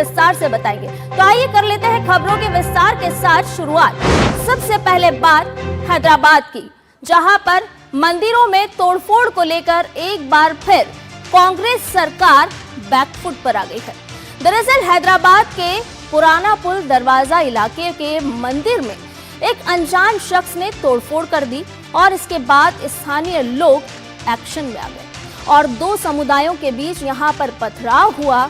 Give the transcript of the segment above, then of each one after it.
विस्तार से बताएंगे। तो आइए कर लेते हैं खबरों के विस्तार के साथ शुरुआत। सबसे पहले बात हैदराबाद की, जहां पर मंदिरों में तोड़फोड़ को लेकर एक बार फिर कांग्रेस सरकार बैकफुट पर आ गई है। दरअसल हैदराबाद के पुराना पुल दरवाजा इलाके के मंदिर में एक अनजान शख्स ने तोड़फोड़ कर दी और इसके बाद स्थानीय लोग एक्शन में आ गए और दो समुदायों के बीच यहां पर पथराव हुआ,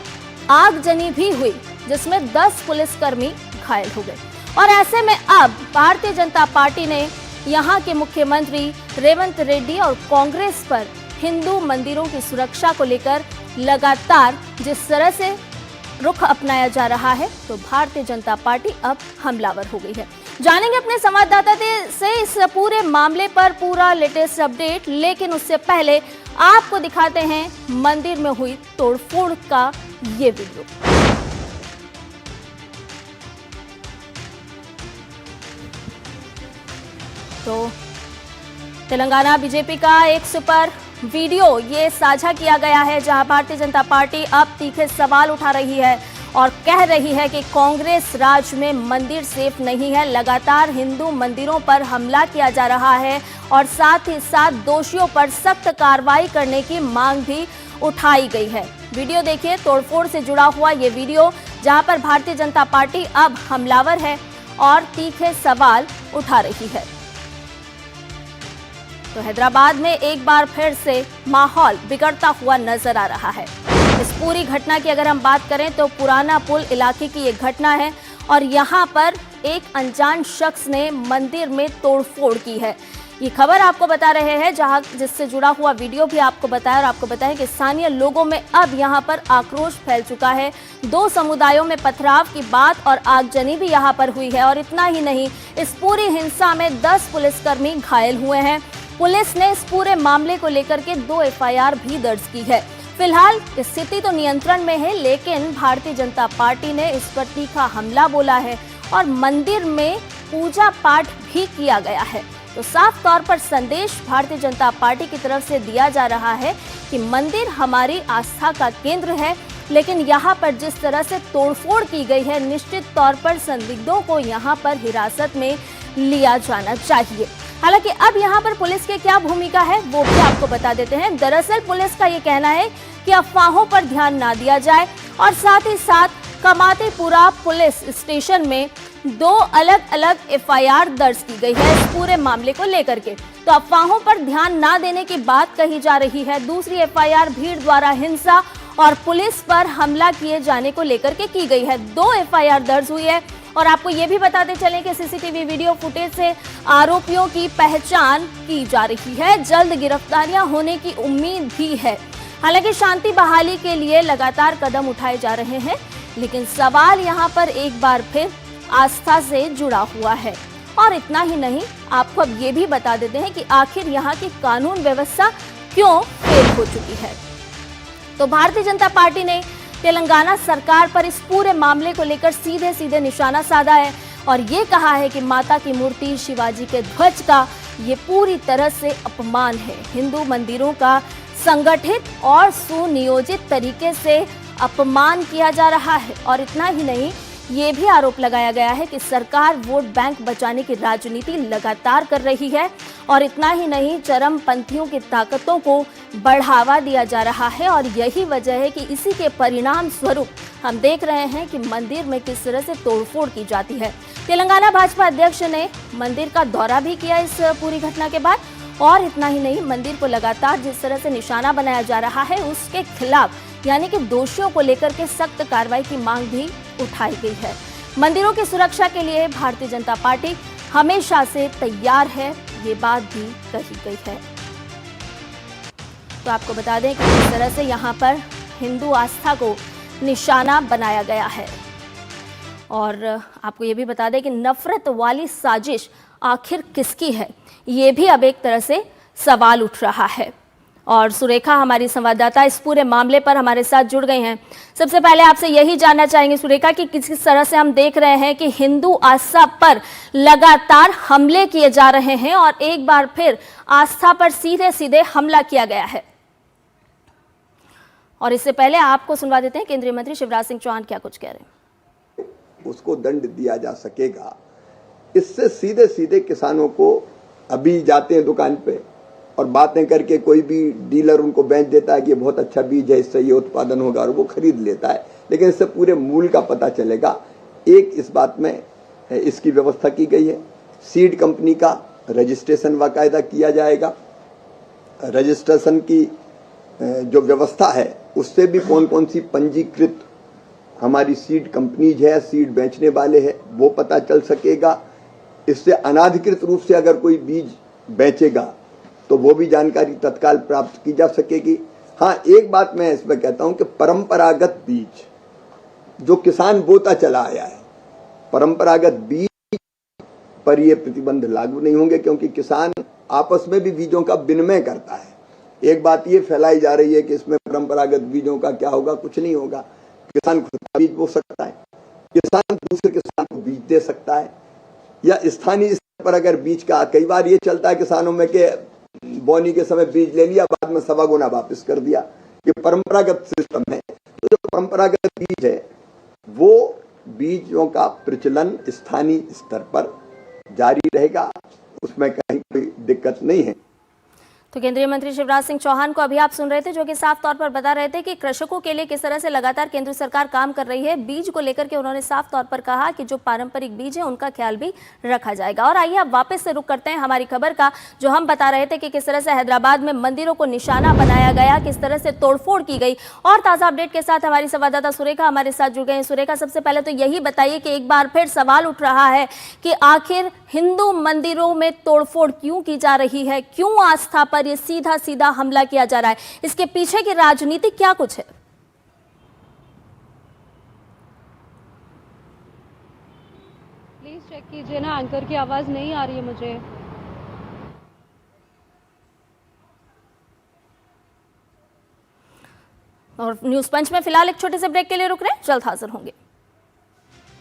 आगजनी भी हुई, जिसमें 10 पुलिसकर्मी घायल हो गए। और ऐसे में अब भारतीय जनता पार्टी ने यहां के मुख्यमंत्री रेवंत रेड्डी और कांग्रेस पर हिंदू मंदिरों की सुरक्षा को लेकर लगातार जिस तरह से रुख अपनाया जा रहा है, तो भारतीय जनता पार्टी अब हमलावर हो गई है। जानेंगे अपने संवाददाता से इस पूरे मामले पर पूरा लेटेस्ट अपडेट, लेकिन उससे पहले आपको दिखाते हैं मंदिर में हुई तोड़फोड़ का ये वीडियो। तो तेलंगाना बीजेपी का एक सुपर वीडियो ये साझा किया गया है, जहां भारतीय जनता पार्टी अब तीखे सवाल उठा रही है और कह रही है कि कांग्रेस राज में मंदिर सेफ नहीं है। लगातार हिंदू मंदिरों पर हमला किया जा रहा है और साथ ही साथ दोषियों पर सख्त कार्रवाई करने की मांग भी उठाई गई है। वीडियो देखिए, तोड़फोड़ से जुड़ा हुआ ये वीडियो, जहां पर भारतीय जनता पार्टी अब हमलावर है और तीखे सवाल उठा रही है। तो हैदराबाद में एक बार फिर से माहौल बिगड़ता हुआ नजर आ रहा है। इस पूरी घटना की अगर हम बात करें तो पुराना पुल इलाके की ये घटना है और यहाँ पर एक अनजान शख्स ने मंदिर में तोड़फोड़ की है। ये खबर आपको बता रहे हैं, जहां जिससे जुड़ा हुआ वीडियो भी आपको बताया और आपको बताया कि स्थानीय लोगों में अब यहाँ पर आक्रोश फैल चुका है। दो समुदायों में पथराव की बात और आगजनी भी यहाँ पर हुई है और इतना ही नहीं, इस पूरी हिंसा में 10 पुलिसकर्मी घायल हुए हैं। पुलिस ने इस पूरे मामले को लेकर के 2 FIR भी दर्ज की है। फिलहाल स्थिति तो नियंत्रण में है, लेकिन भारतीय जनता पार्टी ने इस पर तीखा हमला बोला है और मंदिर में पूजा पाठ भी किया गया है। तो साफ तौर पर संदेश भारतीय जनता पार्टी की तरफ से दिया जा रहा है कि मंदिर हमारी आस्था का केंद्र है, लेकिन यहाँ पर जिस तरह से तोड़फोड़ की गई है, निश्चित तौर पर संदिग्धों को यहाँ पर हिरासत में लिया जाना चाहिए। हालांकि अब यहाँ पर पुलिस की क्या भूमिका है वो भी आपको बता देते हैं। दरअसल पुलिस का ये कहना है कि अफवाहों पर ध्यान ना दिया जाए और साथ ही साथ कमातीपुरा पुलिस स्टेशन में 2 अलग अलग FIR दर्ज की गई है इस पूरे मामले को लेकर के। तो अफवाहों पर ध्यान ना देने की बात कही जा रही है। दूसरी FIR भीड़ द्वारा हिंसा और पुलिस पर हमला किए जाने को लेकर के की गई है। 2 FIR दर्ज हुई है और आपको ये भी बताते चलें कि CCTV वीडियो फुटेज से आरोपियों की पहचान की जा रही है। जल्द गिरफ्तारियां होने की उम्मीद भी है। हालांकि शांति बहाली के लिए लगातार कदम उठाए जा रहे हैं, लेकिन सवाल यहां पर एक बार फिर आस्था से जुड़ा हुआ है। और इतना ही नहीं, आपको अब ये भी बता देते हैं कि आखिर यहाँ की कानून व्यवस्था क्यों फेल हो चुकी है। तो भारतीय जनता पार्टी ने तेलंगाना सरकार पर इस पूरे मामले को लेकर सीधे सीधे निशाना साधा है और ये कहा है कि माता की मूर्ति, शिवाजी के ध्वज का ये पूरी तरह से अपमान है। हिंदू मंदिरों का संगठित और सुनियोजित तरीके से अपमान किया जा रहा है। और इतना ही नहीं, ये भी आरोप लगाया गया है कि सरकार वोट बैंक बचाने की राजनीति लगातार कर रही है। और इतना ही नहीं, चरमपंथियों की ताकतों को बढ़ावा दिया जा रहा है और यही वजह है कि इसी के परिणाम स्वरूप हम देख रहे हैं कि मंदिर में किस तरह से तोड़फोड़ की जाती है। तेलंगाना भाजपा अध्यक्ष ने मंदिर का दौरा भी किया इस पूरी घटना के बाद। और इतना ही नहीं, मंदिर को लगातार जिस तरह से निशाना बनाया जा रहा है, उसके खिलाफ यानी कि दोषियों को लेकर के सख्त कार्रवाई की मांग भी उठाई गई है। मंदिरों की सुरक्षा के लिए भारतीय जनता पार्टी हमेशा से तैयार है, ये बात भी कही गई है। तो आपको बता दें कि किस तरह से यहाँ पर हिंदू आस्था को निशाना बनाया गया है। और आपको ये भी बता दें कि नफरत वाली साजिश आखिर किसकी है, ये भी अब एक तरह से सवाल उठ रहा है। और सुरेखा हमारी संवाददाता इस पूरे मामले पर हमारे साथ जुड़ गई हैं। सबसे पहले आपसे यही जानना चाहेंगे सुरेखा कि किस तरह से हम देख रहे हैं कि हिंदू आस्था पर लगातार हमले किए जा रहे हैं और एक बार फिर आस्था पर सीधे सीधे हमला किया गया है। और इससे पहले आपको सुनवा देते हैं केंद्रीय मंत्री शिवराज सिंह चौहान क्या कुछ कह रहे हैं। उसको दंड दिया जा सकेगा। इससे सीधे सीधे किसानों को, अभी जाते हैं दुकान पे और बातें करके कोई भी डीलर उनको बेच देता है कि बहुत अच्छा बीज है, इससे ये उत्पादन होगा, और वो खरीद लेता है, लेकिन इससे पूरे मूल का पता चलेगा। एक इस बात में इसकी व्यवस्था की गई है, सीड कंपनी का रजिस्ट्रेशन बाकायदा किया जाएगा। रजिस्ट्रेशन की जो व्यवस्था है उससे भी कौन कौन सी पंजीकृत हमारी सीड कंपनीज है, सीड बेचने वाले हैं, वो पता चल सकेगा। इससे अनाधिकृत रूप से अगर कोई बीज बेचेगा तो वो भी जानकारी तत्काल प्राप्त की जा सकेगी। हाँ, एक बात मैं इसमें कहता हूं कि परंपरागत बीज जो किसान बोता चला आया है, परंपरागत बीज पर ये प्रतिबंध लागू नहीं होंगे, क्योंकि किसान आपस में भी बीजों का विनिमय करता है। एक बात ये फैलाई जा रही है कि इसमें परंपरागत बीजों का क्या होगा, कुछ नहीं होगा। किसान खुद का बीज बो सकता है, किसान दूसरे किसान को बीज दे सकता है, या स्थानीय स्तर पर अगर बीज का, कई बार ये चलता है किसानों में कि बोनी के समय बीज ले लिया, बाद में सवा गुना वापस कर दिया। ये परंपरागत सिस्टम है। तो जो परंपरागत बीज है वो बीजों का प्रचलन स्थानीय स्तर पर जारी रहेगा, उसमें कहीं कोई दिक्कत नहीं है। तो केंद्रीय मंत्री शिवराज सिंह चौहान को अभी आप सुन रहे थे, जो कि साफ तौर पर बता रहे थे कि कृषकों के लिए किस तरह से लगातार केंद्र सरकार काम कर रही है। बीज को लेकर के उन्होंने साफ तौर पर कहा कि जो पारंपरिक बीज है उनका ख्याल भी रखा जाएगा। और आइए अब वापस से रुक करते हैं हमारी खबर का, जो हम बता रहे थे कि किस तरह से हैदराबाद में मंदिरों को निशाना बनाया गया, किस तरह से तोड़फोड़ की गई। और ताजा अपडेट के साथ हमारी संवाददाता सुरेखा हमारे साथ जुड़ गए हैं। सुरेखा, सबसे पहले तो यही बताइए कि एक बार फिर सवाल उठ रहा है कि आखिर हिंदू मंदिरों में तोड़फोड़ क्यों की जा रही है, क्यों आस्था पर ये सीधा सीधा हमला किया जा रहा है, इसके पीछे की राजनीति क्या कुछ है? प्लीज चेक कीजिए ना, एंकर की आवाज नहीं आ रही है मुझे। और न्यूज पंच में फिलहाल एक छोटे से ब्रेक के लिए रुक रहे हैं, जल्द हाजिर होंगे।